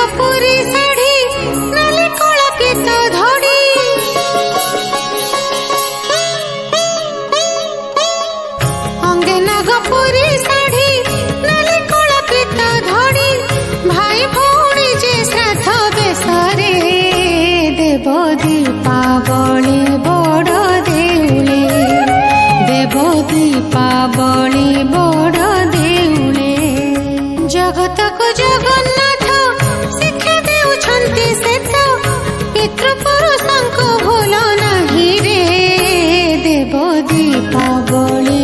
नागपुरी शाढ़ी नाली कलंकित धड़ी अंगे नागपुरी शाढ़ी नाली कलंकित धड़ी भाई भौणी जे श्राद्ध बेसरे देव दीपावली बड़ देउले देव दीपावली बड़ देउले जगत को जगन्नाथ शिक्षा देउछन्ति से तो पितृपुरुषଙ୍କୁ भूल नाही रे देव दीपावली